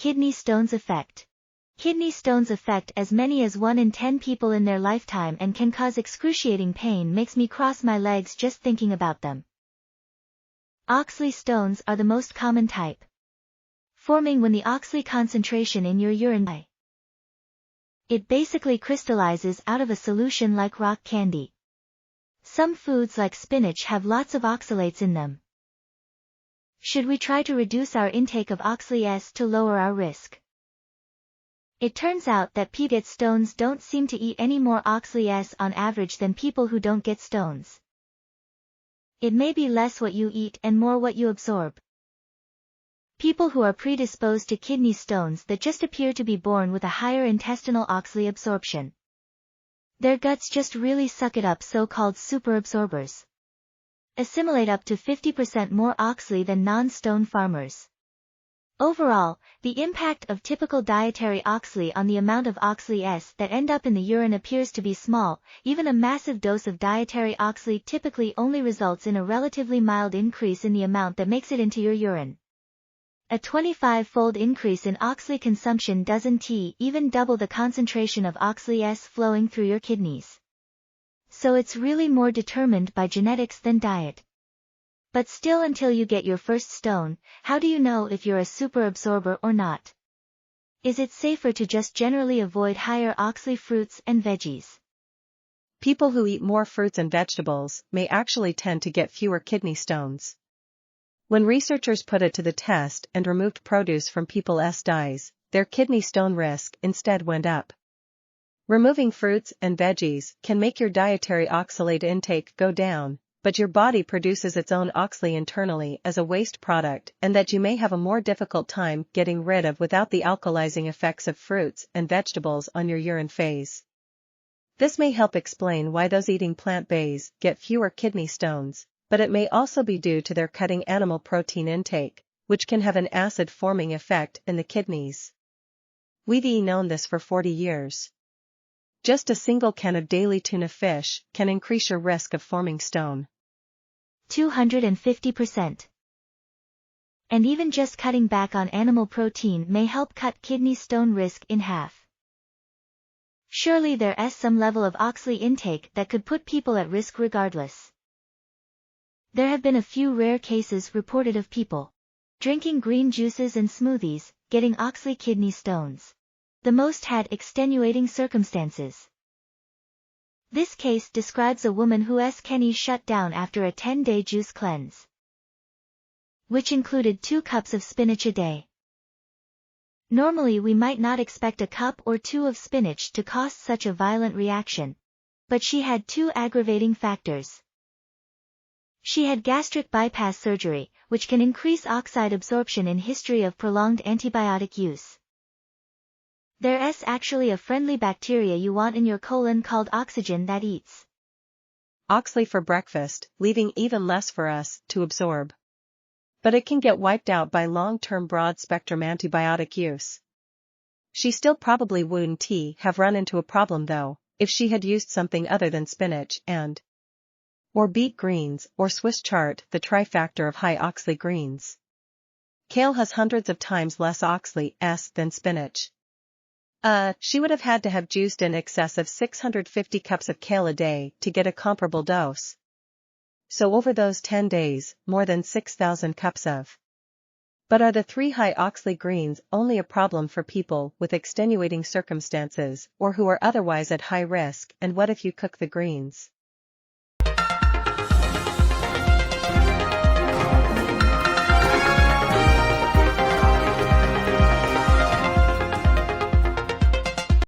kidney stones effect. Kidney stones affect as many as 1 in 10 people in their lifetime and can cause excruciating pain. Makes me cross my legs just thinking about them. Oxley stones are the most common type, forming when the oxley concentration in your urine high. It basically crystallizes out of a solution like rock candy. Some foods like spinach have lots of oxalates in them. Should we try to reduce our intake of oxalates to lower our risk? It turns out that people who get stones don't seem to eat any more oxalates on average than people who don't get stones. It may be less what you eat and more what you absorb. People who are predisposed to kidney stones that just appear to be born with a higher intestinal oxalate absorption. Their guts just really suck it up, so-called superabsorbers. Assimilate up to 50% more oxalate than non-stone farmers. Overall, the impact of typical dietary oxalate on the amount of oxalates that end up in the urine appears to be small. Even a massive dose of dietary oxalate typically only results in a relatively mild increase in the amount that makes it into your urine. A 25-fold increase in oxalate consumption doesn't even double the concentration of oxalates flowing through your kidneys. So it's really more determined by genetics than diet. But still, until you get your first stone, how do you know if you're a superabsorber or not? Is it safer to just generally avoid higher oxalate fruits and veggies? People who eat more fruits and vegetables may actually tend to get fewer kidney stones. When researchers put it to the test and removed produce from people's diets, their kidney stone risk instead went up. Removing fruits and veggies can make your dietary oxalate intake go down, but your body produces its own oxalate internally as a waste product, and that you may have a more difficult time getting rid of without the alkalizing effects of fruits and vegetables on your urine phase. This may help explain why those eating plant-based get fewer kidney stones, but it may also be due to their cutting animal protein intake, which can have an acid-forming effect in the kidneys. We've known this for 40 years. Just a single can of daily tuna fish can increase your risk of forming stone 250%. And even just cutting back on animal protein may help cut kidney stone risk in half. Surely there's some level of oxalate intake that could put people at risk regardless. There have been a few rare cases reported of people drinking green juices and smoothies, getting oxalate kidney stones. The most had extenuating circumstances. This case describes a woman whose kidneys shut down after a 10-day juice cleanse, which included 2 cups of spinach a day. Normally we might not expect a cup or 2 of spinach to cause such a violent reaction, but she had 2 aggravating factors. She had gastric bypass surgery, which can increase oxide absorption in history of prolonged antibiotic use. There's actually a friendly bacteria you want in your colon called oxygen that eats oxalate for breakfast, leaving even less for us to absorb. But it can get wiped out by long-term broad-spectrum antibiotic use. She still probably wouldn't have run into a problem though, if she had used something other than spinach or beet greens or Swiss chard, the trifactor of high oxalate greens. Kale has hundreds of times less oxalate than spinach. She would have had to have juiced in excess of 650 cups of kale a day to get a comparable dose. So over those 10 days, more than 6,000 cups of. But are the 3 high oxalate greens only a problem for people with extenuating circumstances or who are otherwise at high risk, and what if you cook the greens?